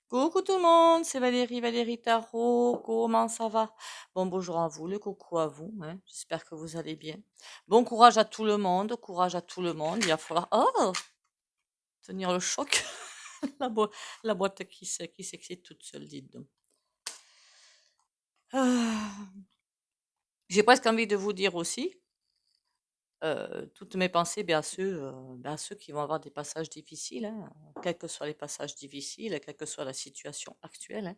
Coucou tout le monde, c'est Valérie, Valérie Tarot. Comment ça va? Bon, bonjour à vous, le coucou à vous, hein. J'espère que vous allez bien. Bon courage à tout le monde, courage à tout le monde. Il va falloir tenir le choc. La, boi- la boîte qui s'excite toute seule, dites donc. Ah, j'ai presque envie de vous dire aussi, toutes mes pensées à ceux qui vont avoir des passages difficiles, hein, quels que soient les passages difficiles, quelle que soit la situation actuelle,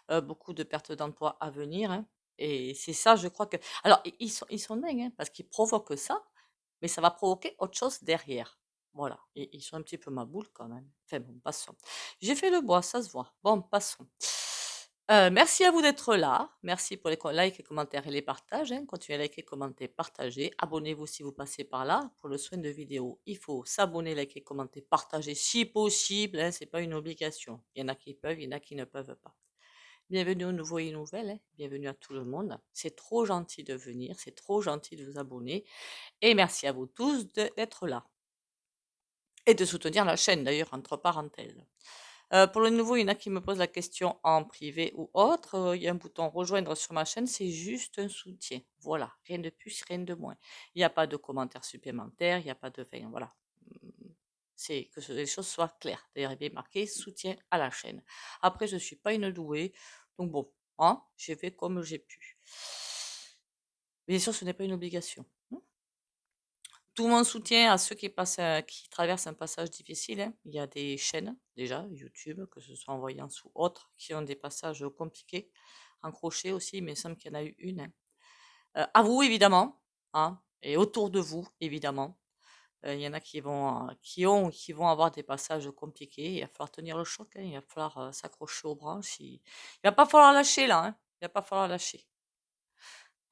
hein. Beaucoup de pertes d'emploi à venir, hein, et c'est ça, je crois que alors ils sont dingues, hein, parce qu'ils provoquent ça, mais ça va provoquer autre chose derrière. Voilà, et ils sont un petit peu ma boule quand même. Enfin bon, passons. J'ai fait le bois, ça se voit. Bon, passons. Merci à vous d'être là. Merci pour les likes, les commentaires et les partages, hein. Continuez à liker, commenter, partager. Abonnez-vous si vous passez par là. Pour le soin de vidéo, il faut s'abonner, liker, commenter, partager si possible, hein, c'est pas une obligation. Il y en a qui peuvent, il y en a qui ne peuvent pas. Bienvenue aux nouveaux et nouvelles, hein. Bienvenue à tout le monde. C'est trop gentil de venir, c'est trop gentil de vous abonner. Et merci à vous tous d'être là. Et de soutenir la chaîne d'ailleurs, entre parenthèses. Pour le nouveau, il y en a qui me posent la question en privé ou autre. Il y a un bouton rejoindre sur ma chaîne, c'est juste un soutien. Voilà, rien de plus, rien de moins. Il n'y a pas de commentaires supplémentaires, il n'y a pas de... Enfin, voilà. C'est que les choses soient claires. D'ailleurs, il est bien marqué soutien à la chaîne. Après, je ne suis pas une douée, donc bon, hein, j'ai fait comme j'ai pu. Bien sûr, ce n'est pas une obligation. Tout mon soutien à ceux qui traversent un passage difficile, hein. Il y a des chaînes, déjà, YouTube, que ce soit en voyance ou autres, qui ont des passages compliqués. En crochet aussi, mais il me semble qu'il y en a eu une, hein. À vous, évidemment, hein, et autour de vous, évidemment. Il y en a qui vont avoir des passages compliqués. Il va falloir tenir le choc, hein. Il va falloir s'accrocher aux branches. Il va pas falloir lâcher là, hein. Il va pas falloir lâcher.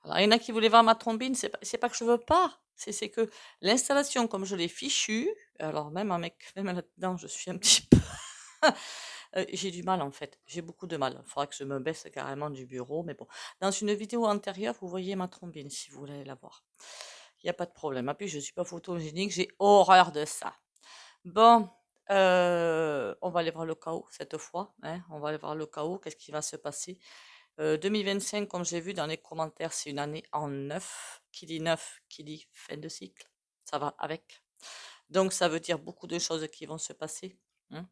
Alors, il y en a qui voulaient voir ma trombine. C'est pas que je veux pas. C'est que l'installation, comme je l'ai fichue, alors même là-dedans, je suis un petit peu. J'ai du mal en fait. J'ai beaucoup de mal. Il faudra que je me baisse carrément du bureau. Mais bon, dans une vidéo antérieure, vous voyez ma trombine si vous voulez la voir. Il n'y a pas de problème. En plus, je ne suis pas photogénique. J'ai horreur de ça. Bon, on va aller voir le chaos cette fois, hein. On va aller voir le chaos. Qu'est-ce qui va se passer? 2025, comme j'ai vu dans les commentaires, c'est une année en neuf. Qui dit neuf, qui dit fin de cycle. Ça va avec. Donc, ça veut dire beaucoup de choses qui vont se passer, hein.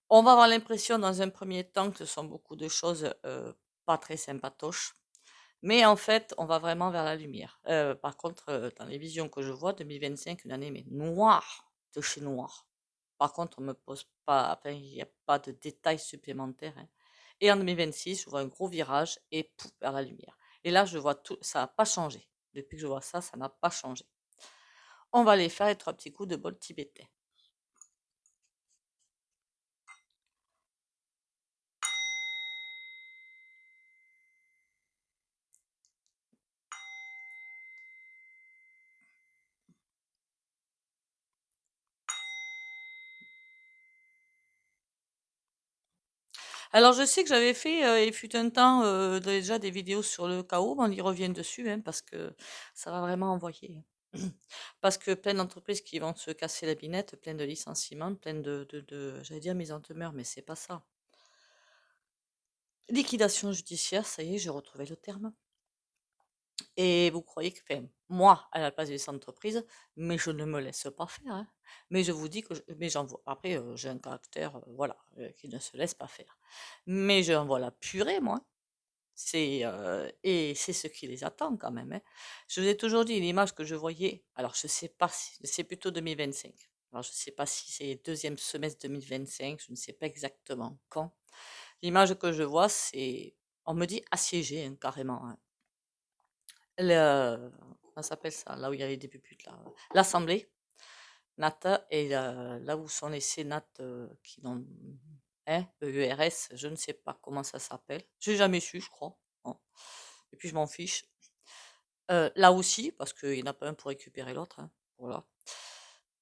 On va avoir l'impression dans un premier temps que ce sont beaucoup de choses pas très sympatoches. Mais en fait, on va vraiment vers la lumière. Par contre, dans les visions que je vois, 2025, une année mais noire de chez noir. Par contre, on me pose pas, enfin, il n'y a pas de détails supplémentaires, hein. Et en 2026, je vois un gros virage et pouf, vers la lumière. Et là, je vois tout, ça n'a pas changé. Depuis que je vois ça, ça n'a pas changé. On va aller faire les 3 petits coups de bol tibétain. Alors, je sais que j'avais fait, il fut un temps, déjà des vidéos sur le chaos, mais on y revient dessus, hein, parce que ça va vraiment envoyer, hein. Parce que plein d'entreprises qui vont se casser la binette, plein de licenciements, plein j'allais dire mise en demeure, mais c'est pas ça. Liquidation judiciaire, ça y est, j'ai retrouvé le terme. Et vous croyez que, enfin, moi, à la place des entreprises, mais je ne me laisse pas faire, hein. Mais je vous dis que, mais j'en vois. Après, j'ai un caractère, voilà, qui ne se laisse pas faire. Mais j'en vois la purée, moi. Et c'est ce qui les attend quand même, hein. Je vous ai toujours dit l'image que je voyais, alors je sais pas si c'est plutôt 2025. Alors je sais pas si c'est deuxième semestre 2025, je ne sais pas exactement quand. L'image que je vois, c'est, on me dit assiégé, hein, carrément, hein. Comment ça s'appelle ça? Là où il y a les députés, là. L'Assemblée, Nata, et là où sont les sénates qui n'ont, hein, EURS, je ne sais pas comment ça s'appelle. J'ai jamais su, je crois, hein. Et puis je m'en fiche. Là aussi, parce qu'il n'y en a pas un pour récupérer l'autre, hein, voilà.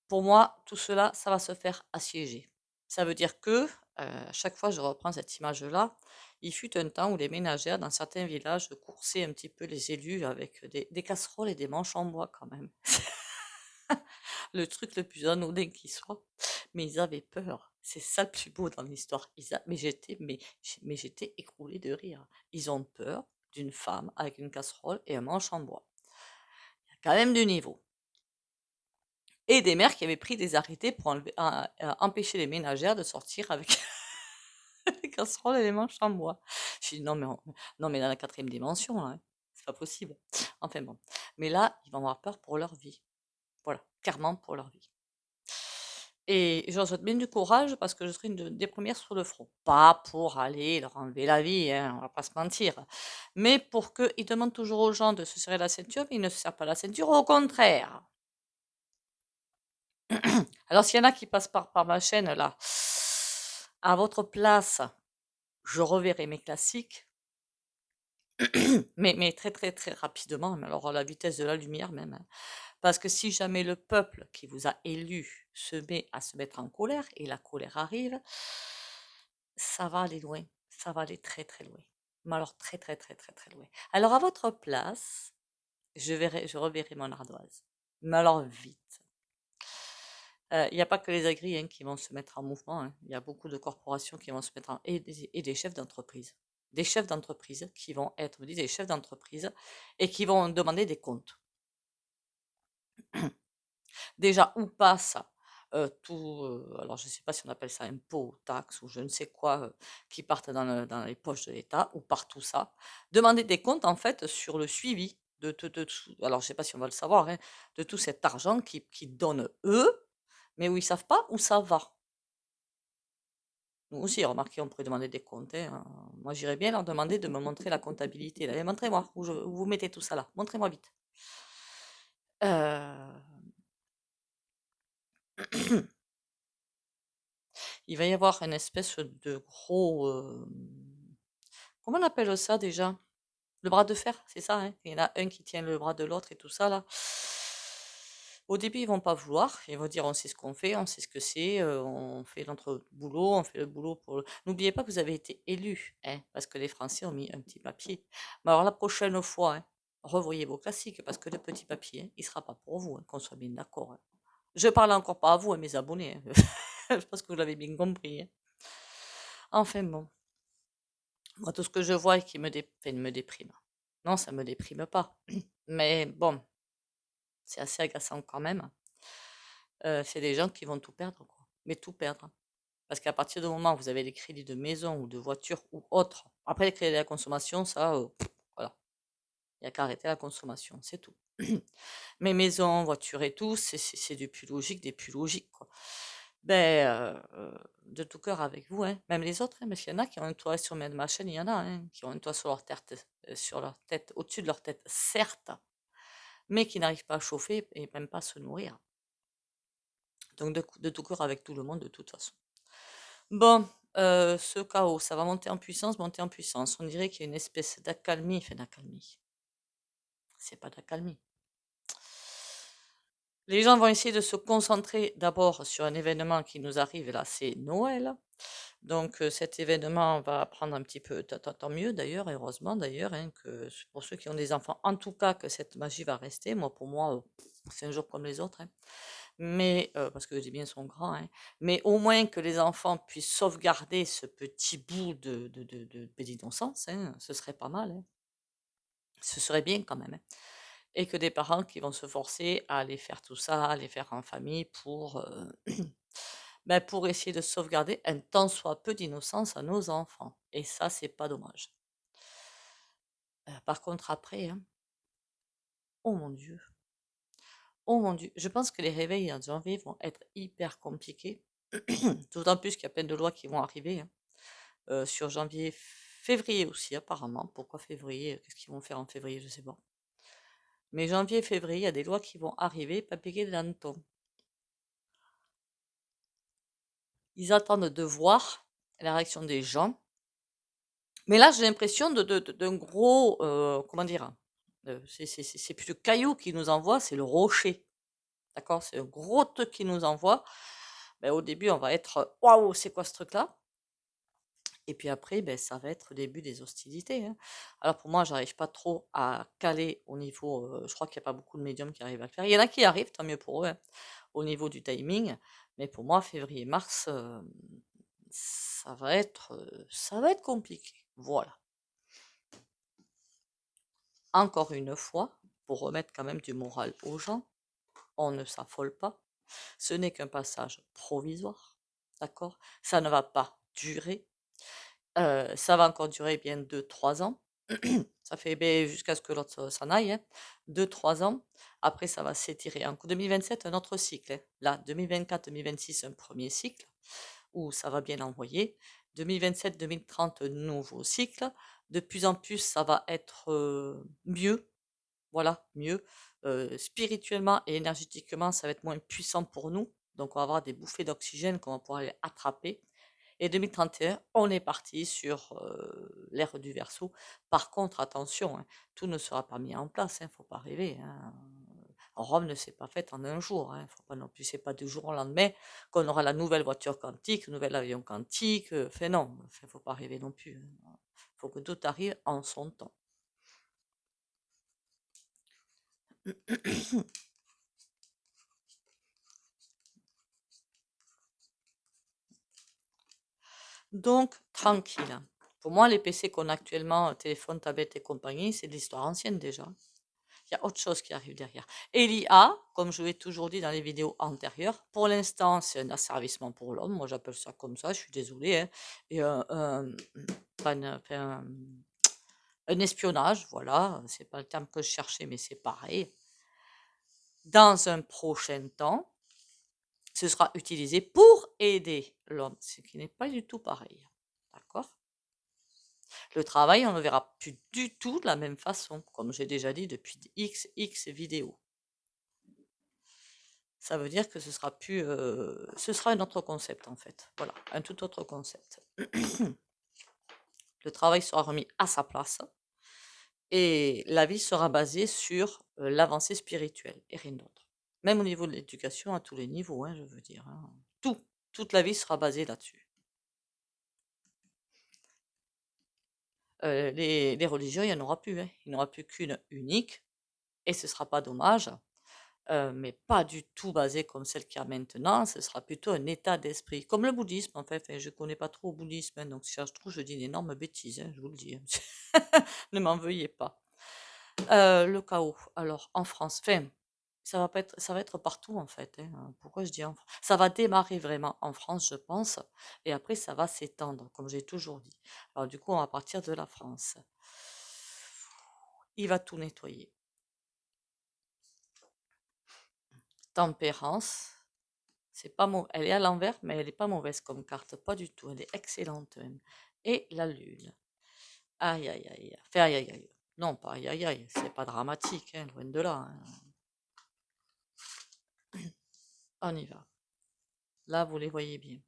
Pour moi, tout cela, ça va se faire assiéger. Ça veut dire que, à chaque fois je reprends cette image-là, il fut un temps où les ménagères dans certains villages coursaient un petit peu les élus avec des casseroles et des manches en bois quand même. Le truc le plus anodin qui soit, mais ils avaient peur. C'est ça le plus beau dans l'histoire. Mais j'étais écroulée de rire. Ils ont peur d'une femme avec une casserole et un manche en bois. Il y a quand même du niveau. Et des mères qui avaient pris des arrêtés pour empêcher les ménagères de sortir avec les casseroles et les manches en bois. J'ai dit non mais, non mais dans la quatrième dimension, là, hein, c'est pas possible. Enfin bon. Mais là, ils vont avoir peur pour leur vie. Voilà, clairement pour leur vie. Et je leur souhaite bien du courage parce que je serai une des premières sur le front. Pas pour aller leur enlever la vie, hein, on va pas se mentir. Mais pour qu'ils demandent toujours aux gens de se serrer la ceinture, mais ils ne se serrent pas la ceinture, au contraire. Alors s'il y en a qui passent par ma chaîne là, à votre place, je reverrai mes classiques, mais très très très rapidement, mais alors à la vitesse de la lumière même, hein. Parce que si jamais le peuple qui vous a élu se met à se mettre en colère, et la colère arrive, ça va aller loin, ça va aller très très loin. Mais alors très très très très très loin. Alors à votre place, je reverrai mon ardoise. Mais alors vite. Il n'y a pas que les agris hein, qui vont se mettre en mouvement, hein. Il y a beaucoup de corporations qui vont se mettre en... et des chefs d'entreprise. Des chefs d'entreprise qui vont être des chefs d'entreprise et qui vont demander des comptes. Déjà, où passe tout, alors je ne sais pas si on appelle ça impôt, taxe ou je ne sais quoi, qui partent dans les poches de l'État, où part tout ça. Demander des comptes, en fait, sur le suivi de tout, alors je ne sais pas si on va le savoir, hein, de tout cet argent qu'ils donnent eux, mais où ils ne savent pas où ça va. Nous aussi, remarquez, on pourrait demander des comptes, hein. Moi, j'irais bien leur demander de me montrer la comptabilité. Là. Montrez-moi où vous mettez tout ça là. Montrez-moi vite. Il va y avoir une espèce de gros... comment on appelle ça déjà? Le bras de fer, c'est ça, hein? Il y en a un qui tient le bras de l'autre et tout ça, là. Au début, ils vont pas vouloir. Ils vont dire, on sait ce qu'on fait, on sait ce que c'est, on fait notre boulot, on fait le boulot pour... N'oubliez pas que vous avez été élu, hein, parce que les Français ont mis un petit papier. Mais alors la prochaine fois, hein, revoyez vos classiques, parce que le petit papier, hein, il sera pas pour vous, hein, qu'on soit bien d'accord, hein. Je parle encore pas à vous, à mes abonnés, hein. Je pense que vous l'avez bien compris, hein. Enfin bon, moi tout ce que je vois et qui me déprime. Non, ça me déprime pas. Mais bon, c'est assez agaçant quand même. C'est des gens qui vont tout perdre, quoi. Mais tout perdre. Parce qu'à partir du moment où vous avez des crédits de maison ou de voiture ou autre, après les crédits de la consommation, ça, voilà, il n'y a qu'à arrêter la consommation, c'est tout. Mais maison, voiture et tout, c'est du plus logique, des plus logiques, quoi. Ben, de tout cœur avec vous, hein. Même les autres, hein, parce qu'il y en a qui ont un toit sur ma chaîne, il y en a hein, qui ont un toit sur leur tête, au-dessus de leur tête, certes, mais qui n'arrivent pas à chauffer et même pas à se nourrir. Donc de tout cœur avec tout le monde, de toute façon. Bon, ce chaos, ça va monter en puissance, monter en puissance. On dirait qu'il y a une espèce d'accalmie, enfin d'accalmie. C'est pas d'accalmie. Les gens vont essayer de se concentrer d'abord sur un événement qui nous arrive là, c'est Noël. Donc cet événement va prendre un petit peu, tant mieux d'ailleurs, heureusement d'ailleurs, hein, que pour ceux qui ont des enfants, en tout cas que cette magie va rester. Moi, pour moi, c'est un jour comme les autres, hein. Mais parce que les biens sont grands, hein. Mais au moins que les enfants puissent sauvegarder ce petit bout d'innocence, hein, ce serait pas mal, hein. Ce serait bien quand même, hein. Et que des parents qui vont se forcer à aller faire tout ça, à aller faire en famille ben, pour essayer de sauvegarder un tant soit peu d'innocence à nos enfants. Et ça, c'est pas dommage. Par contre, après, hein, oh mon Dieu, oh mon Dieu, je pense que les réveils en janvier vont être hyper compliqués. D'autant plus qu'il y a plein de lois qui vont arriver, hein. Sur janvier, février aussi, apparemment. Pourquoi février? Qu'est-ce qu'ils vont faire en février? Je sais pas. Mais janvier et février, il y a des lois qui vont arriver, pas piquer des hannetons. Ils attendent de voir la réaction des gens. Mais là, j'ai l'impression d'un gros, comment dire? C'est plus le caillou qui nous envoie, c'est le rocher. D'accord? C'est un gros truc qui nous envoie. Ben, au début, on va être, waouh, c'est quoi ce truc-là? Et puis après, ben, ça va être le début des hostilités, hein. Alors pour moi, j'arrive pas trop à caler au niveau, je crois qu'il y a pas beaucoup de médiums qui arrivent à le faire. Il y en a qui arrivent, tant mieux pour eux, hein, au niveau du timing. Mais pour moi, février-mars, ça va être compliqué. Voilà. Encore une fois, pour remettre quand même du moral aux gens, on ne s'affole pas. Ce n'est qu'un passage provisoire, d'accord? Ça ne va pas durer. Ça va encore durer bien 2 3 ans. Ça fait ben, jusqu'à ce que l'autre s'en aille, hein. 2 3 ans. Après, ça va s'étirer. En 2027, un autre cycle, hein. Là, 2024-2026, un premier cycle où ça va bien envoyer. 2027-2030, nouveau cycle. De plus en plus, ça va être mieux. Voilà, mieux. Spirituellement et énergétiquement, ça va être moins puissant pour nous. Donc, on va avoir des bouffées d'oxygène qu'on va pouvoir aller attraper. Et 2031, on est parti sur l'ère du Verseau. Par contre, attention, hein, tout ne sera pas mis en place, il ne faut pas rêver, hein. Rome ne s'est pas faite en un jour, hein, faut pas non plus, c'est pas du jour au lendemain qu'on aura la nouvelle voiture quantique, le nouvel avion quantique. Enfin non, il faut pas rêver non plus, hein. Il faut que tout arrive en son temps. Donc, tranquille. Pour moi, les PC qu'on a actuellement, téléphone, tablette et compagnie, c'est de l'histoire ancienne déjà. Il y a autre chose qui arrive derrière. Et l'IA, comme je l'ai toujours dit dans les vidéos antérieures, pour l'instant, c'est un asservissement pour l'homme. Moi, j'appelle ça comme ça, je suis désolée, hein. Et pas un espionnage, voilà. C'est pas le terme que je cherchais, mais c'est pareil. Dans un prochain temps, ce sera utilisé pour aider l'homme, ce qui n'est pas du tout pareil. D'accord? Le travail, on ne le verra plus du tout de la même façon, comme j'ai déjà dit depuis x vidéos. Ça veut dire que ce sera plus, ce sera un autre concept en fait. Voilà, un tout autre concept. Le travail sera remis à sa place et la vie sera basée sur l'avancée spirituelle et rien d'autre. Même au niveau de l'éducation, à tous les niveaux, hein, je veux dire, hein. Toute la vie sera basée là-dessus. Les religions, il n'y en aura plus, hein. Il n'y en aura plus qu'une unique et ce ne sera pas dommage. Mais pas du tout basé comme celle qu'il y a maintenant, ce sera plutôt un état d'esprit, comme le bouddhisme en fait. Enfin, je ne connais pas trop le bouddhisme, hein, donc si ça se trouve, je dis une énorme bêtise, hein, je vous le dis, hein. Ne m'en veuillez pas. Le chaos, alors en France, enfin, ça va être partout en fait, hein. Pourquoi je dis en France? Ça va démarrer vraiment en France, je pense, et après ça va s'étendre, comme j'ai toujours dit. Alors du coup, on va partir de la France. Il va tout nettoyer. Tempérance. C'est pas elle est à l'envers, mais elle est pas mauvaise comme carte, pas du tout. Elle est excellente même. Et la lune. Aïe aïe aïe. Fait aïe aïe aïe. Non, pas aïe aïe aïe. C'est pas dramatique, hein, loin de là, hein. On y va. Là, vous les voyez bien.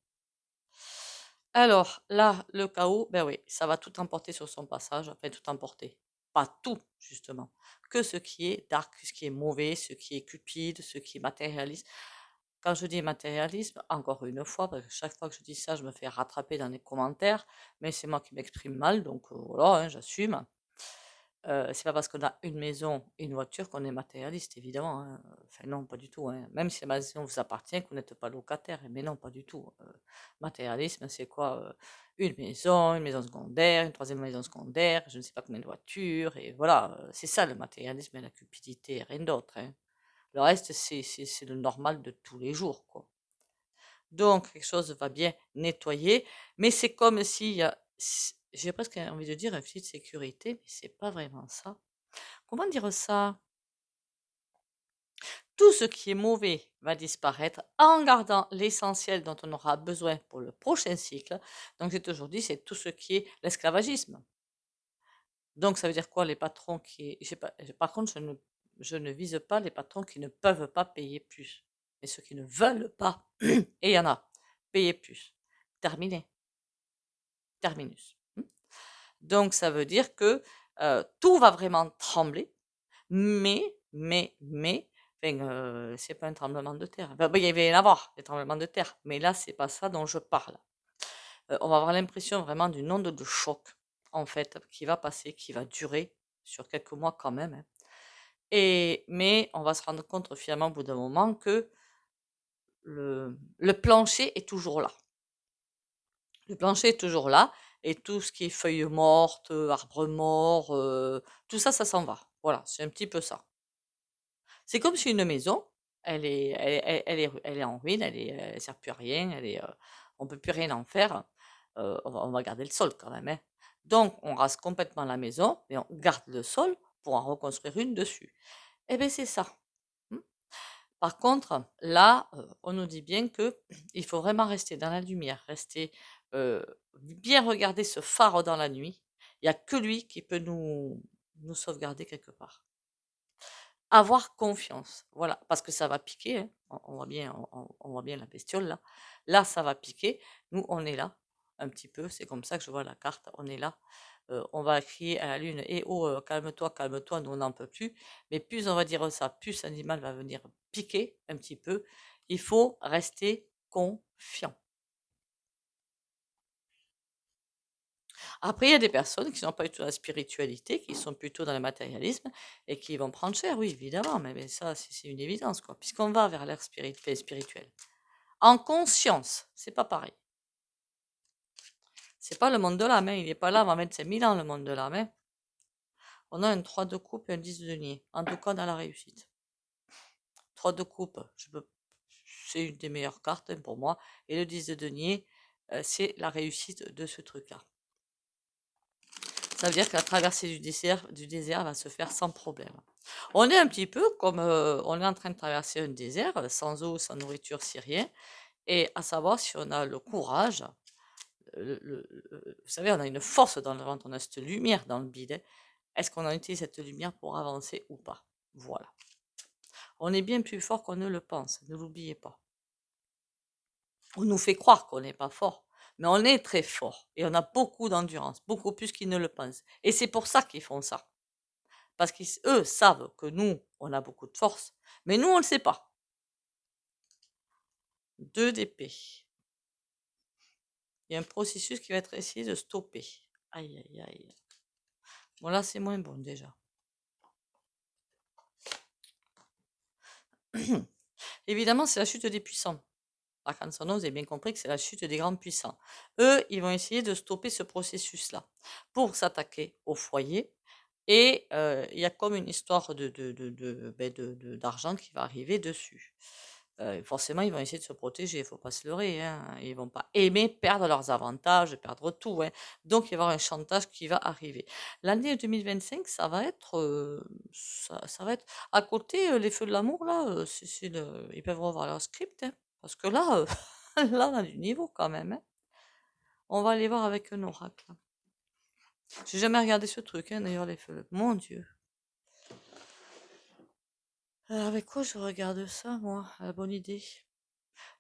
Alors, là, le chaos, ben oui, ça va tout emporter sur son passage. Enfin, tout emporter. Pas tout, justement. Que ce qui est dark, ce qui est mauvais, ce qui est cupide, ce qui est matérialiste. Quand je dis matérialisme, encore une fois, parce que chaque fois que je dis ça, je me fais rattraper dans les commentaires, mais c'est moi qui m'exprime mal, donc voilà, hein, j'assume. C'est pas parce qu'on a une maison et une voiture qu'on est matérialiste, évidemment, hein. Enfin non, pas du tout, hein. Même si la maison vous appartient, que vous n'êtes pas locataire, mais non, pas du tout. Matérialisme, c'est quoi? Une maison secondaire, une troisième maison secondaire, je ne sais pas combien de voitures, et voilà, c'est ça le matérialisme et la cupidité, rien d'autre, hein. Le reste, c'est le normal de tous les jours, quoi. Donc, quelque chose va bien nettoyer, mais c'est comme s'il y a, j'ai presque envie de dire un filet de sécurité, mais c'est pas vraiment ça. Comment dire ça? Tout ce qui est mauvais va disparaître en gardant l'essentiel dont on aura besoin pour le prochain cycle. Donc, j'ai toujours dit, c'est tout ce qui est l'esclavagisme. Donc, ça veut dire quoi, les patrons qui, par contre, je ne vise pas les patrons qui ne peuvent pas payer plus, mais ceux qui ne veulent pas, et il y en a, payer plus. Terminé. Terminus. Donc, ça veut dire que tout va vraiment trembler, mais, enfin, c'est pas un tremblement de terre. Enfin, il va y en avoir des tremblements de terre, mais là, c'est pas ça dont je parle. on va avoir l'impression vraiment d'une onde de choc, en fait, qui va passer, qui va durer sur quelques mois quand même, hein. Mais on va se rendre compte finalement au bout d'un moment que le plancher est toujours là. Le plancher est toujours là et tout ce qui est feuilles mortes, arbres morts, tout ça, ça s'en va. Voilà, c'est un petit peu ça. C'est comme si une maison, elle est en ruine, elle sert plus à rien, on peut plus rien en faire. On va garder le sol quand même, hein. Donc on rase complètement la maison, mais on garde le sol pour en reconstruire une dessus. Eh bien c'est ça. Mmh. Par contre, là, on nous dit bien que il faut vraiment rester dans la lumière, rester, bien regarder ce phare dans la nuit. Il y a que lui qui peut nous sauvegarder quelque part. Avoir confiance, voilà, parce que ça va piquer, hein. On voit bien on voit bien la bestiole là. Là, ça va piquer. Nous, on est là, un petit peu, c'est comme ça que je vois la carte, on est là. On va crier à la lune: «Eh oh, calme-toi, calme-toi, nous on n'en peut plus». Mais plus on va dire ça, plus l'animal va venir piquer un petit peu. Il faut rester confiant. Après, il y a des personnes qui n'ont pas du tout la spiritualité, qui sont plutôt dans le matérialisme et qui vont prendre cher, oui, évidemment, mais ça, c'est une évidence, quoi, puisqu'on va vers l'ère spirituelle. En conscience, c'est pas pareil. C'est pas le monde de l'âme, hein, il n'est pas là avant 25 000 ans, le monde de l'âme, hein. On a un 3 de coupe et un 10 de denier, en tout cas dans la réussite. 3 de coupe, c'est une des meilleures cartes, hein, pour moi, et le 10 de denier, c'est la réussite de ce truc-là. Ça veut dire que la traversée du désert va se faire sans problème. On est un petit peu comme on est en train de traverser un désert, sans eau, sans nourriture, sans rien. Et à savoir si on a le courage, vous savez, on a une force dans le ventre, on a cette lumière dans le bide, hein. Est-ce qu'on a utilisé cette lumière pour avancer ou pas? Voilà. On est bien plus fort qu'on ne le pense, ne l'oubliez pas. On nous fait croire qu'on n'est pas fort, mais on est très fort et on a beaucoup d'endurance, beaucoup plus qu'ils ne le pensent. Et c'est pour ça qu'ils font ça. Parce qu'eux savent que nous, on a beaucoup de force, mais nous, on ne le sait pas. 2 d'épée. Il y a un processus qui va être essayé de stopper. Aïe, aïe, aïe. Bon, là, c'est moins bon déjà. Évidemment, c'est la chute des puissants. Arcane-Sono, vous avez bien compris que c'est la chute des grands puissants. Eux, ils vont essayer de stopper ce processus-là pour s'attaquer au foyer. Et il y a comme une histoire d'argent qui va arriver dessus. Forcément, ils vont essayer de se protéger, il ne faut pas se leurrer, hein. Ils ne vont pas aimer perdre leurs avantages, perdre tout, hein. Donc, il va y avoir un chantage qui va arriver. L'année 2025, ça va être, ça va être à côté, les feux de l'amour, là, ils peuvent revoir leur script, hein, parce que là, là, on a du niveau quand même, hein. On va aller voir avec un oracle. J'ai jamais regardé ce truc, hein, d'ailleurs, les feux. Mon Dieu. Avec quoi je regarde ça, moi? La bonne idée.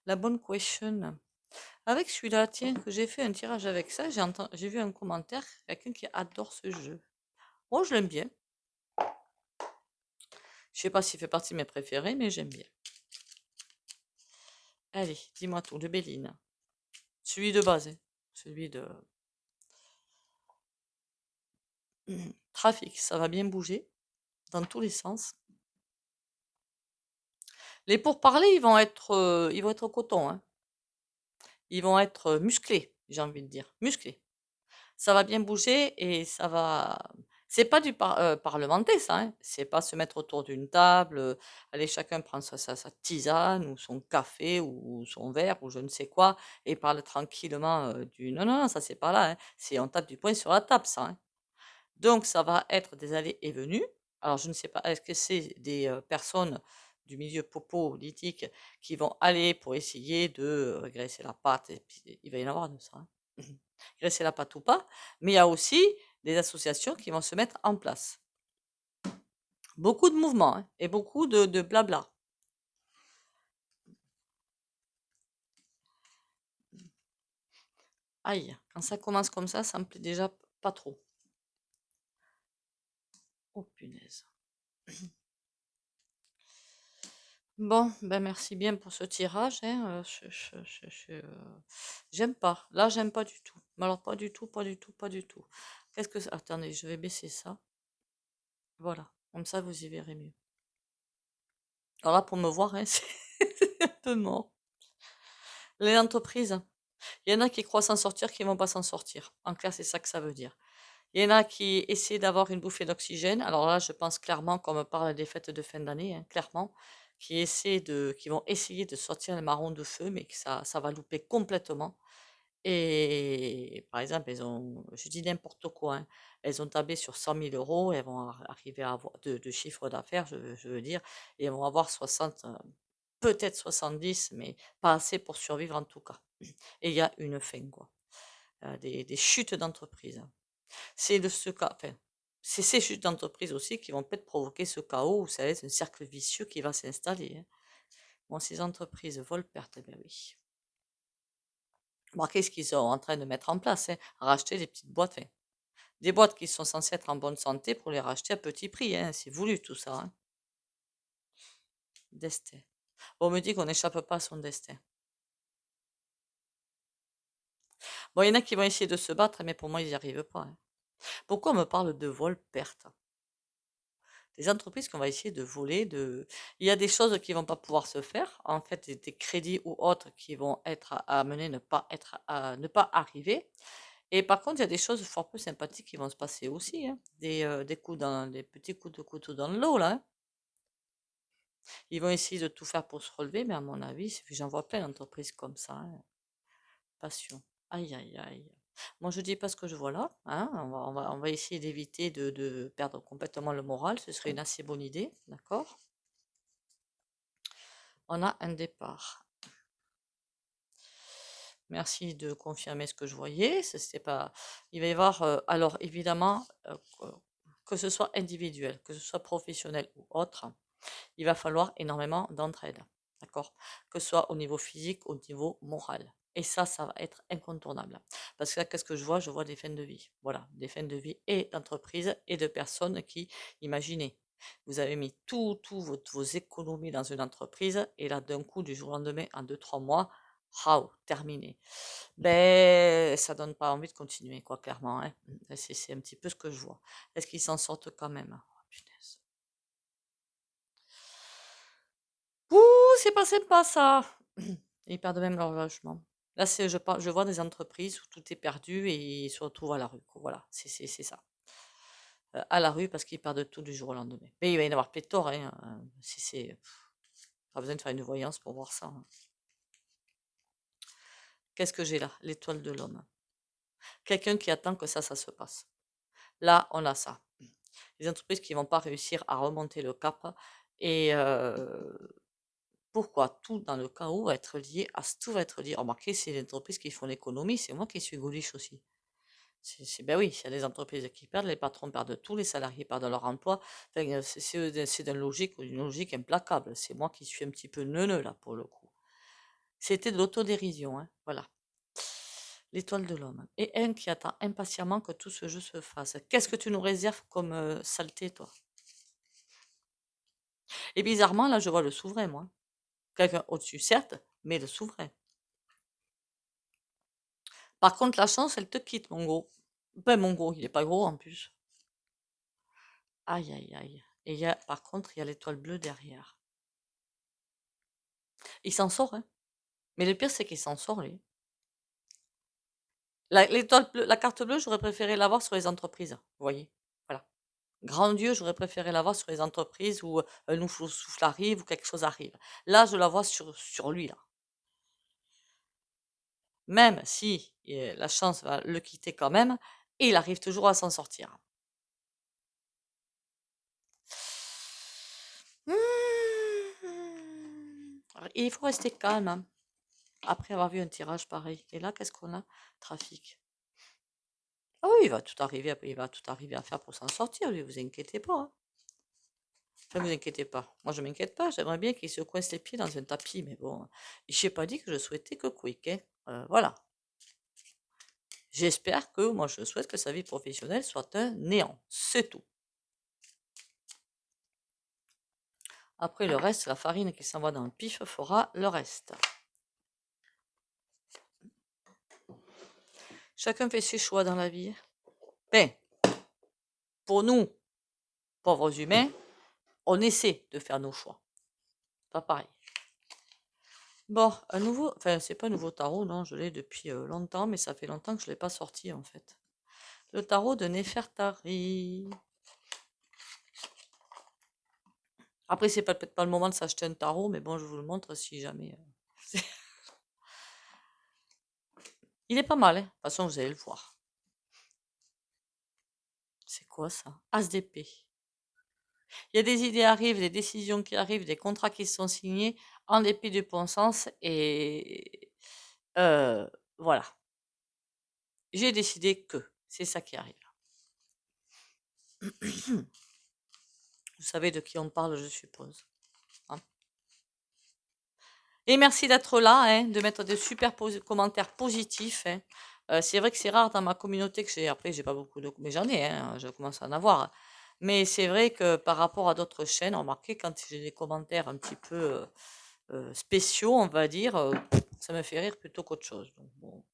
La bonne question. Avec celui-là, tiens, que j'ai fait un tirage avec ça, j'ai vu un commentaire, quelqu'un qui adore ce jeu. Moi, je l'aime bien. Je sais pas s'il fait partie de mes préférés, mais j'aime bien. Allez, dis-moi tout, de Béline. Celui de base, hein. Celui de trafic, ça va bien bouger dans tous les sens. Les pourparlers, ils vont être au coton, hein. Ils vont être musclés, j'ai envie de dire, musclés. Ça va bien bouger et ça va. C'est pas du parlementer, ça, hein. C'est pas se mettre autour d'une table, allez, chacun prend sa tisane ou son café ou son verre ou je ne sais quoi et parle tranquillement non, non, non, ça c'est pas là, hein. C'est on tape du poing sur la table, ça, hein. Donc, ça va être des allées et venues. Alors, je ne sais pas, est-ce que c'est des personnes du milieu popo-politique qui vont aller pour essayer de graisser la pâte, et puis il va y en avoir de ça, hein. Graisser la pâte ou pas, mais il y a aussi des associations qui vont se mettre en place. Beaucoup de mouvements, hein, et beaucoup de blabla. Aïe, quand ça commence comme ça me plaît déjà pas trop. Oh punaise. Bon, ben merci bien pour ce tirage, hein, j'aime pas. Là, j'aime pas du tout. Mais alors pas du tout, pas du tout, pas du tout. Qu'est-ce que ça attendez, je vais baisser ça. Voilà, comme ça vous y verrez mieux. Alors là, pour me voir, hein, c'est un peu mort. Les entreprises, il y en a qui croient s'en sortir, qui vont pas s'en sortir. En clair, c'est ça que ça veut dire. Il y en a qui essaient d'avoir une bouffée d'oxygène. Alors là, je pense clairement qu'on me parle des fêtes de fin d'année, hein, clairement, qui vont essayer de sortir les marrons de feu, mais que ça va louper complètement. Et par exemple, je dis n'importe quoi, hein, elles ont tablé sur 100 000 euros, elles vont arriver à avoir de chiffre d'affaires, je veux dire, et elles vont avoir 60, peut-être 70, mais pas assez pour survivre en tout cas. Et il y a une fin, quoi. Des chutes d'entreprise. C'est de ce cas, enfin, c'est ces chutes d'entreprise aussi qui vont peut-être provoquer ce chaos où ça va être un cercle vicieux qui va s'installer, hein. Bon, ces entreprises vol-perte, eh bien oui. Remarquez ce qu'ils sont en train de mettre en place, hein, racheter des petites boîtes, enfin, des boîtes qui sont censées être en bonne santé pour les racheter à petit prix, hein, c'est voulu tout ça, hein. Destin. Bon, on me dit qu'on n'échappe pas à son destin. Bon, il y en a qui vont essayer de se battre, mais pour moi, ils n'y arrivent pas, hein. Pourquoi on me parle de vol-perte? Des entreprises qu'on va essayer de voler, il y a des choses qui vont pas pouvoir se faire, en fait, des crédits ou autres qui vont être amenés ne pas arriver. Et par contre, il y a des choses fort peu sympathiques qui vont se passer aussi, hein. Des petits coups de couteau dans l'eau, là, hein. Ils vont essayer de tout faire pour se relever, mais à mon avis, j'en vois plein d'entreprises comme ça, hein. Passion. Aïe, aïe, aïe. Moi, je dis pas ce que je vois là, hein. On va essayer d'éviter de perdre complètement le moral. Ce serait une assez bonne idée, d'accord? On a un départ. Merci de confirmer ce que je voyais. C'est pas... Il va y avoir, alors évidemment, que ce soit individuel, que ce soit professionnel ou autre, il va falloir énormément d'entraide, d'accord? Que ce soit au niveau physique, au niveau moral. Et ça va être incontournable. Parce que là, qu'est-ce que je vois? Je vois des fins de vie. Voilà, des fins de vie et d'entreprises et de personnes qui, imaginez, vous avez mis vos économies dans une entreprise et là, d'un coup, du jour au lendemain, en 2, 3 mois, terminé. Ben, ça donne pas envie de continuer, quoi, clairement, hein. C'est un petit peu ce que je vois. Est-ce qu'ils s'en sortent quand même? Oh, punaise. Ouh, c'est pas sympa ça. Ils perdent même leur logement. Là, je vois des entreprises où tout est perdu et ils se retrouvent à la rue, quoi. Voilà, c'est ça. À la rue parce qu'ils perdent tout du jour au lendemain. Mais il va y en avoir pléthore, hein. Pas besoin de faire une voyance pour voir ça, hein. Qu'est-ce que j'ai là? L'étoile de l'homme. Quelqu'un qui attend que ça se passe. Là, on a ça. Les entreprises qui vont pas réussir à remonter le cap et pourquoi tout dans le chaos va être lié tout va être lié. Remarquez, c'est les entreprises qui font l'économie, c'est moi qui suis gaulish aussi. Ben oui, s'il y a des entreprises qui perdent, les patrons perdent tout, les salariés perdent leur emploi. Enfin, c'est une logique implacable. C'est moi qui suis un petit peu neuneu là pour le coup. C'était de l'autodérision, hein. Voilà. L'étoile de l'homme. Et un qui attend impatiemment que tout ce jeu se fasse. Qu'est-ce que tu nous réserves comme saleté, toi? Et bizarrement, là, je vois le souverain, moi. Quelqu'un au-dessus, certes, mais le souverain. Par contre, la chance, elle te quitte, mon gros. Ben, mon gros, il est pas gros en plus. Aïe, aïe, aïe. Et par contre, il y a l'étoile bleue derrière. Il s'en sort, hein. Mais le pire, c'est qu'il s'en sort, lui. L'étoile bleue, la carte bleue, j'aurais préféré l'avoir sur les entreprises. Vous voyez? Voilà. Grand Dieu, j'aurais préféré l'avoir sur les entreprises où un nouveau souffle arrive ou quelque chose arrive. Là, je la vois sur lui, là. Même si la chance va le quitter quand même, il arrive toujours à s'en sortir. Et il faut rester calme, hein, après avoir vu un tirage pareil. Et là, qu'est-ce qu'on a? Trafic. Ah oui, il va tout arriver à faire pour s'en sortir, lui, vous inquiétez pas, hein. Ne vous inquiétez pas. Moi, je m'inquiète pas. J'aimerais bien qu'il se coince les pieds dans un tapis, mais bon, je n'ai pas dit que je souhaitais que Quick, hein. Voilà. J'espère que, moi, je souhaite que sa vie professionnelle soit un néant. C'est tout. Après le reste, la farine qui s'envoie dans le pif fera le reste. Chacun fait ses choix dans la vie. Ben, pour nous, pauvres humains, on essaie de faire nos choix. Pas pareil. Bon, un nouveau, enfin c'est pas un nouveau tarot, non, je l'ai depuis longtemps, mais ça fait longtemps que je l'ai pas sorti en fait. Le tarot de Néfertari. Après, c'est peut-être pas le moment de s'acheter un tarot, mais bon, je vous le montre si jamais. Il est pas mal, hein. De toute façon, vous allez le voir. C'est quoi ça? As d'épée. Il y a des idées arrivent, des décisions qui arrivent, des contrats qui sont signés en dépit du bon sens et voilà. J'ai décidé que c'est ça qui arrive. Vous savez de qui on parle, je suppose. Hein. Et merci d'être là, hein, de mettre des super commentaires positifs. Hein. C'est vrai que c'est rare dans ma communauté que j'ai. Après, j'ai pas beaucoup de. Mais j'en ai, hein, je commence à en avoir. Mais c'est vrai que par rapport à d'autres chaînes, remarquez, quand j'ai des commentaires un petit peu spéciaux, on va dire, ça me fait rire plutôt qu'autre chose. Donc, bon.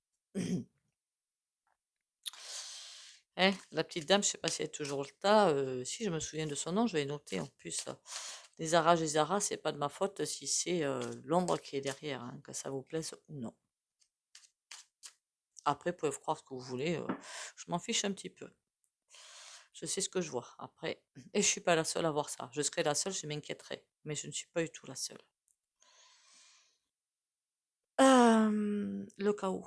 Hein, la petite dame, je sais pas si elle est toujours là. Si je me souviens de son nom, je vais noter en plus. Les Zara, c'est pas de ma faute si c'est l'ombre qui est derrière, hein, que ça vous plaise ou non. Après, vous pouvez croire ce que vous voulez, je m'en fiche un petit peu. Je sais ce que je vois. Après, et je suis pas la seule à voir ça. Je serais la seule, je m'inquiéterais, mais je ne suis pas du tout la seule. Le chaos.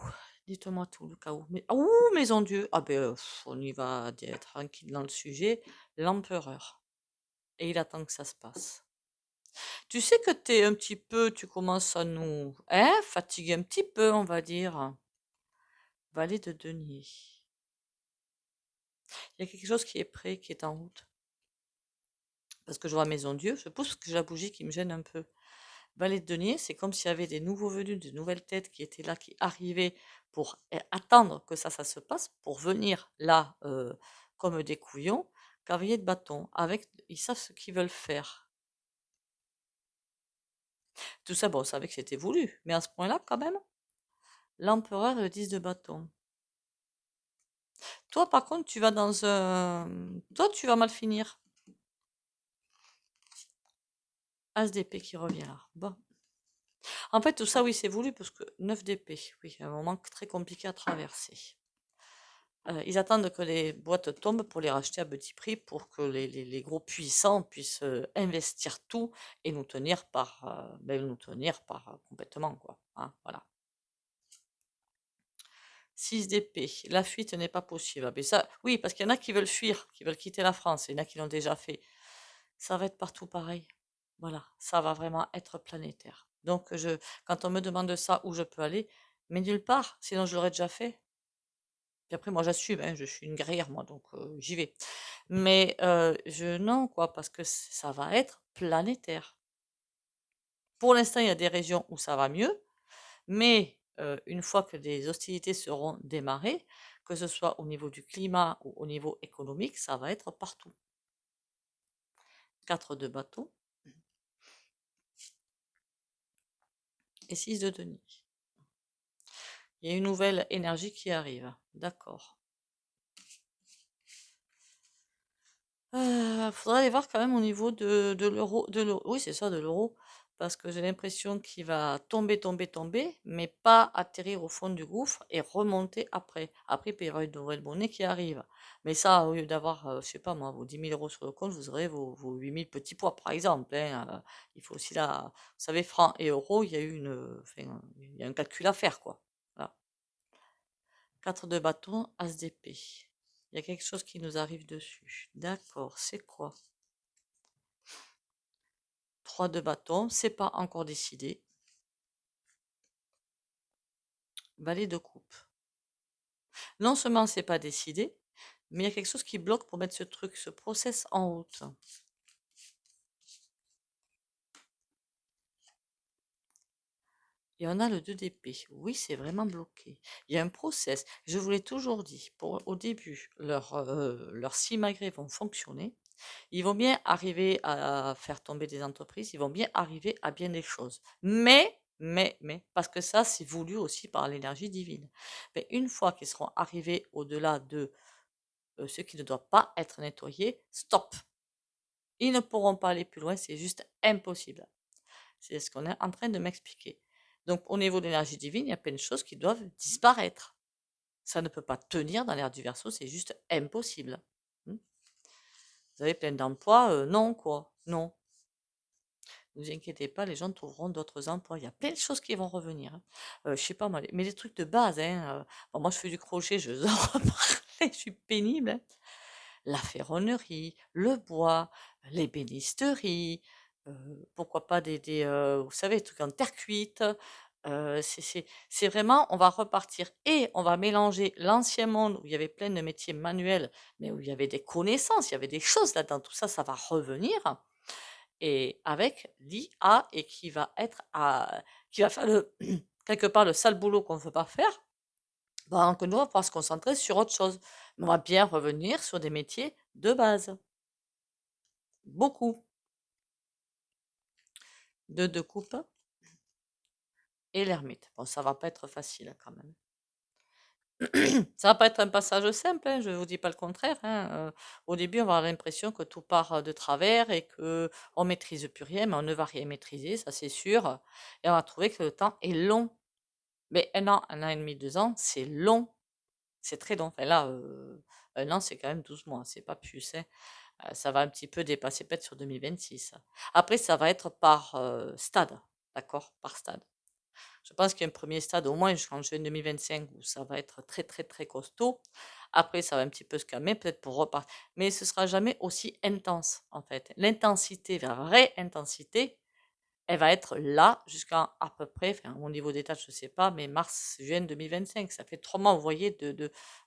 Dites-moi tout, le chaos. Mais, ouh, maison Dieu. Ah ben, on y va tranquille dans le sujet. L'empereur. Et il attend que ça se passe. Tu sais que t'es un petit peu, tu commences à nous, hein, fatiguer un petit peu, on va dire. Valet de denier. Il y a quelque chose qui est prêt, qui est en route. Parce que je vois Maison Dieu, je pousse parce que j'ai la bougie qui me gêne un peu. Valet de denier, c'est comme s'il y avait des nouveaux venus, de nouvelles têtes qui étaient là, qui arrivaient pour attendre que ça se passe, pour venir là comme des couillons. Cavalier de bâton, avec, ils savent ce qu'ils veulent faire. Tout ça, bon, on savait que c'était voulu, mais à ce point-là, quand même, l'empereur et le 10 de bâton. Toi, par contre, tu vas dans un... Toi, tu vas mal finir. As d'épée qui revient là. Bon. En fait, tout ça, oui, c'est voulu parce que 9 d'épée. Oui, un moment très compliqué à traverser. Ils attendent que les boîtes tombent pour les racheter à petit prix pour que les gros puissants puissent investir tout et nous tenir complètement, quoi. Hein, voilà. 6 d'épée. La fuite n'est pas possible. Ah, mais ça, oui, parce qu'il y en a qui veulent fuir, qui veulent quitter la France. Il y en a qui l'ont déjà fait. Ça va être partout pareil. Voilà, ça va vraiment être planétaire. Donc, quand on me demande ça, où je peux aller, mais nulle part, sinon je l'aurais déjà fait. Puis après, moi, j'assume, hein, je suis une guerrière, moi, donc j'y vais. Mais non, quoi, parce que ça va être planétaire. Pour l'instant, il y a des régions où ça va mieux, mais une fois que des hostilités seront démarrées, que ce soit au niveau du climat ou au niveau économique, ça va être partout. 4 de bateau et 6 de denier. Il y a une nouvelle énergie qui arrive. D'accord. Faudrait aller voir quand même au niveau de l'euro. Oui, c'est ça, de l'euro. Parce que j'ai l'impression qu'il va tomber, mais pas atterrir au fond du gouffre et remonter après. Après, il peut y avoir une nouvelle monnaie qui arrive. Mais ça, au lieu d'avoir, je sais pas moi, vos 10 000 euros sur le compte, vous aurez vos 8 000 petits pois, par exemple. Hein. Il faut aussi vous savez, francs et euros, il y a enfin, il y a un calcul à faire, quoi. Voilà. 4 de bâton, as d'épée. Il y a quelque chose qui nous arrive dessus. D'accord, c'est quoi? 3 de bâton, c'est pas encore décidé. Valet de coupe. Non seulement c'est pas décidé, mais il y a quelque chose qui bloque pour mettre ce process en route. Et on a le 2 d'épée. Oui, c'est vraiment bloqué. Il y a un process. Je vous l'ai toujours dit, au début, leurs simagrées vont fonctionner. Ils vont bien arriver à faire tomber des entreprises, ils vont bien arriver à bien des choses. Mais, parce que ça, c'est voulu aussi par l'énergie divine. Mais une fois qu'ils seront arrivés au-delà de ce qui ne doit pas être nettoyé, stop. Ils ne pourront pas aller plus loin, c'est juste impossible. C'est ce qu'on est en train de m'expliquer. Donc, au niveau de l'énergie divine, il y a plein de choses qui doivent disparaître. Ça ne peut pas tenir dans l'ère du Verseau, c'est juste impossible. Hmm. Vous avez plein d'emplois, non quoi, non. Ne vous inquiétez pas, les gens trouveront d'autres emplois. Il y a plein de choses qui vont revenir, hein. Je sais pas moi, mais des trucs de base, hein. Bon, moi, je fais du crochet, je vous en reparlerai, je suis pénible, hein. La ferronnerie, le bois, l'ébénisterie, pourquoi pas vous savez, des trucs en terre cuite. C'est vraiment, on va repartir et on va mélanger l'ancien monde où il y avait plein de métiers manuels, mais où il y avait des connaissances, il y avait des choses là-dedans. Tout ça, ça va revenir et avec l'IA et qui va faire quelque part le sale boulot qu'on ne veut pas faire, ben, que nous, on va pouvoir se concentrer sur autre chose. Mais on va bien revenir sur des métiers de base. Beaucoup de coupe et l'ermite. Bon, ça va pas être facile hein, quand même. Ça va pas être un passage simple, hein, je ne vous dis pas le contraire, hein. Au début, on va avoir l'impression que tout part de travers et que on maîtrise plus rien, mais on ne va rien maîtriser, ça c'est sûr. Et on va trouver que le temps est long. Mais 1 an et demi, 2 ans, c'est long. C'est très long. Enfin là, 1 an, c'est quand même 12 mois, c'est pas plus, hein. Ça va un petit peu dépasser peut-être sur 2026. Après, ça va être par stade, d'accord? Par stade. Je pense qu'il y a un premier stade, au moins jusqu'en juin 2025, où ça va être très, très, très costaud. Après, ça va un petit peu se calmer, peut-être pour repartir. Mais ce sera jamais aussi intense, en fait. L'intensité, la vraie intensité, elle va être là jusqu'à à peu près, enfin, au niveau des tâches, je ne sais pas, mais mars-juin 2025, ça fait 3 mois, vous voyez,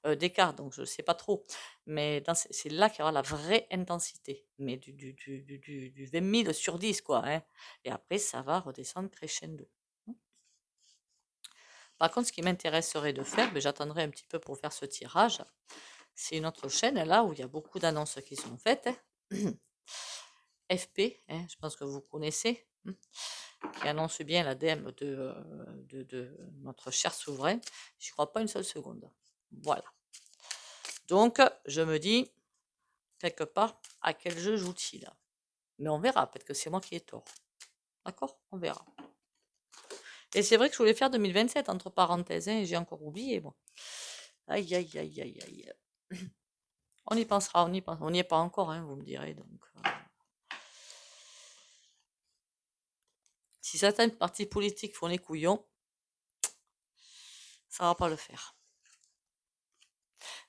d'écart, donc je ne sais pas trop. Mais c'est là qu'il y aura la vraie intensité, mais du 20 000 sur 10, quoi, hein. Et après, ça va redescendre crescendo. Par contre, ce qui m'intéresserait de faire, mais j'attendrai un petit peu pour faire ce tirage, c'est une autre chaîne là où il y a beaucoup d'annonces qui sont faites, hein. FP, hein, je pense que vous connaissez, qui annonce bien l'ADEME de notre cher souverain. Je n'y crois pas une seule seconde. Voilà. Donc, je me dis, quelque part, à quel jeu joue-t-il? Mais on verra, peut-être que c'est moi qui ai tort. D'accord? On verra. Et c'est vrai que je voulais faire 2027, entre parenthèses, hein, et j'ai encore oublié, bon. Aïe, aïe, aïe, aïe, aïe. On y pensera, on y pense. On n'y est pas encore, hein, vous me direz. Donc, si certaines partis politiques font les couillons, ça va pas le faire.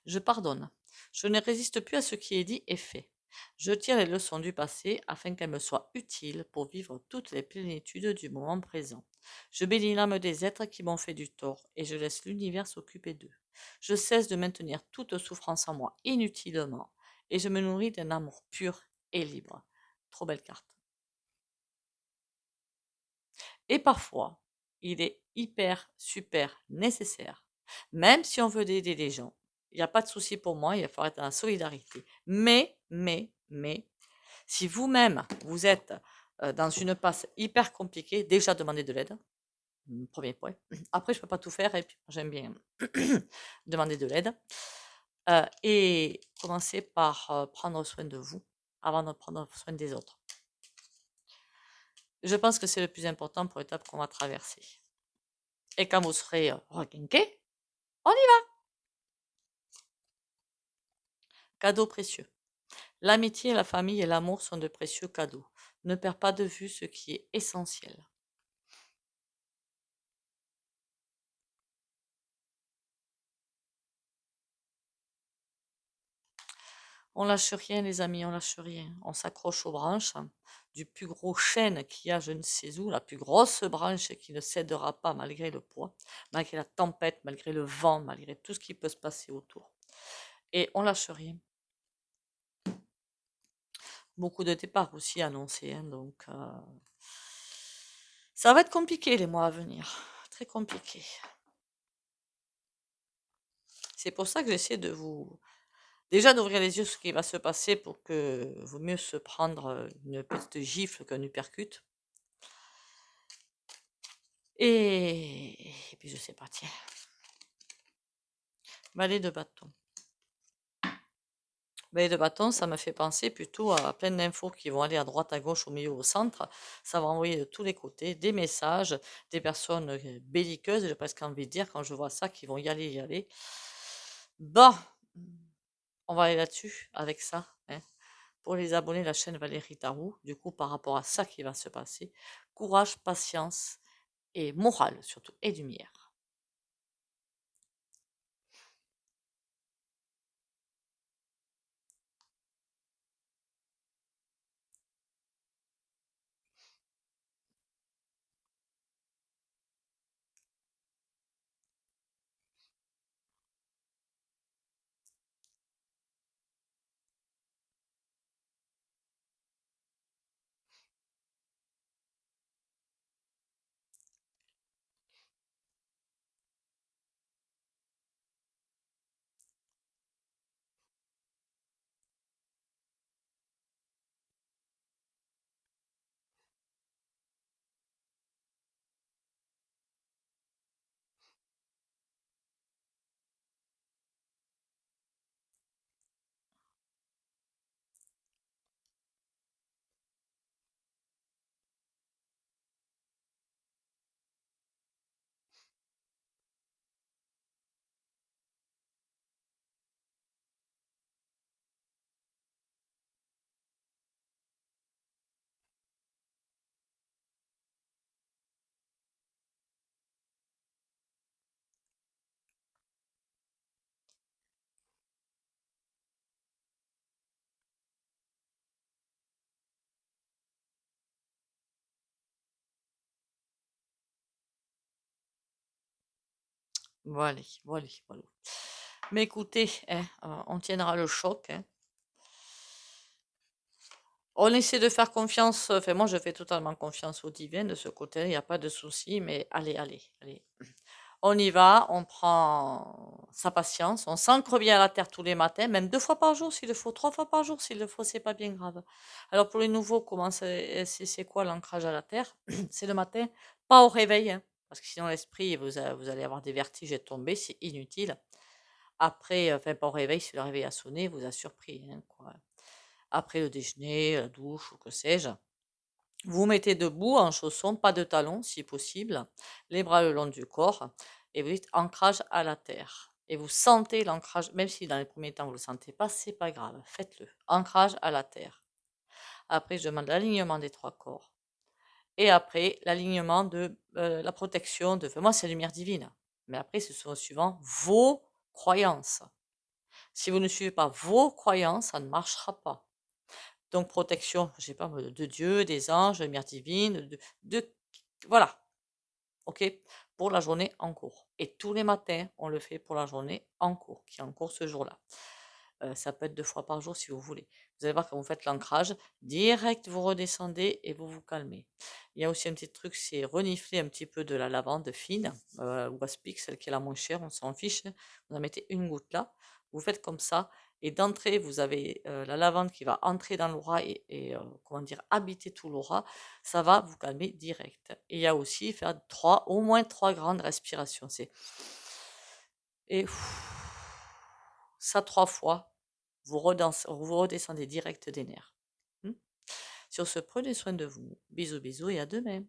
Je pardonne. Je ne résiste plus à ce qui est dit et fait. Je tire les leçons du passé afin qu'elles me soient utiles pour vivre toutes les plénitudes du moment présent. Je bénis l'âme des êtres qui m'ont fait du tort et je laisse l'univers s'occuper d'eux. Je cesse de maintenir toute souffrance en moi inutilement et je me nourris d'un amour pur et libre. Trop belle carte. Et parfois, il est hyper, super nécessaire, même si on veut aider les gens. Il n'y a pas de souci pour moi, il va falloir être dans la solidarité. Mais, si vous-même, vous êtes dans une passe hyper compliquée, déjà demandez de l'aide. Premier point. Après, je ne peux pas tout faire et puis j'aime bien demander de l'aide. Et commencez par prendre soin de vous avant de prendre soin des autres. Je pense que c'est le plus important pour l'étape qu'on va traverser. Et quand vous serez requinqué, on y va. Cadeau précieux. L'amitié, la famille et l'amour sont de précieux cadeaux. Ne perds pas de vue ce qui est essentiel. On lâche rien, les amis, on lâche rien. On s'accroche aux branches du plus gros chêne qu'il y a je ne sais où, la plus grosse branche qui ne cédera pas malgré le poids, malgré la tempête, malgré le vent, malgré tout ce qui peut se passer autour. Et on lâche rien. Beaucoup de départs aussi annoncés, hein, donc ça va être compliqué les mois à venir, très compliqué. C'est pour ça que j'essaie déjà d'ouvrir les yeux sur ce qui va se passer pour que vaut mieux se prendre une petite gifle qu'un uppercut. Et puis je sais pas, tiens. Balai de bâton. Balai de bâton, ça me fait penser plutôt à plein d'infos qui vont aller à droite, à gauche, au milieu, au centre. Ça va envoyer de tous les côtés des messages, des personnes belliqueuses, j'ai presque envie de dire, quand je vois ça, qui vont y aller, y aller. Bon, on va aller là-dessus, avec ça. Hein. Pour les abonnés de la chaîne Valérie Tarou, du coup, par rapport à ça qui va se passer, courage, patience et morale surtout, et lumière. Voilà, voilà, voilà. Mais écoutez, hein, on tiendra le choc. Hein. On essaie de faire confiance, enfin moi je fais totalement confiance au divin de ce côté, il n'y a pas de souci, mais allez, allez, allez. On y va, on prend sa patience, on s'ancre bien à la terre tous les matins, même 2 fois par jour s'il le faut, 3 fois par jour s'il le faut, c'est pas bien grave. Alors pour les nouveaux, comment c'est quoi l'ancrage à la terre? C'est le matin, pas au réveil, hein, parce que sinon l'esprit, vous allez avoir des vertiges et tomber, c'est inutile. Après, enfin pas au réveil, si le réveil a sonné, vous a surpris, hein, quoi. Après le déjeuner, la douche ou que sais-je. Vous vous mettez debout en chaussons, pas de talons si possible, les bras le long du corps et vous dites ancrage à la terre. Et vous sentez l'ancrage, même si dans les premiers temps vous ne le sentez pas, c'est pas grave, faites-le. Ancrage à la terre. Après, je demande l'alignement des 3 corps. Et après, l'alignement de la protection de. Enfin, moi, c'est la lumière divine. Mais après, ce sont suivant vos croyances. Si vous ne suivez pas vos croyances, ça ne marchera pas. Donc protection, je sais pas de Dieu, des anges, de lumière divine, voilà, OK? Pour la journée en cours. Et tous les matins, on le fait pour la journée en cours, qui est en cours ce jour-là. Ça peut être 2 fois par jour si vous voulez. Vous allez voir quand vous faites l'ancrage, direct vous redescendez et vous vous calmez. Il y a aussi un petit truc, c'est renifler un petit peu de la lavande fine, ou aspic, celle qui est la moins chère, on s'en fiche, hein. Vous en mettez une goutte là, vous faites comme ça et d'entrée, vous avez, la lavande qui va entrer dans l'aura et comment dire? Habiter tout l'aura. Ça va vous calmer direct et il y a aussi faire 3 au moins 3 grandes respirations. C'est et ça 3 fois, vous redescendez direct des nerfs. Mmh. Sur ce, prenez soin de vous. Bisous, bisous et à demain.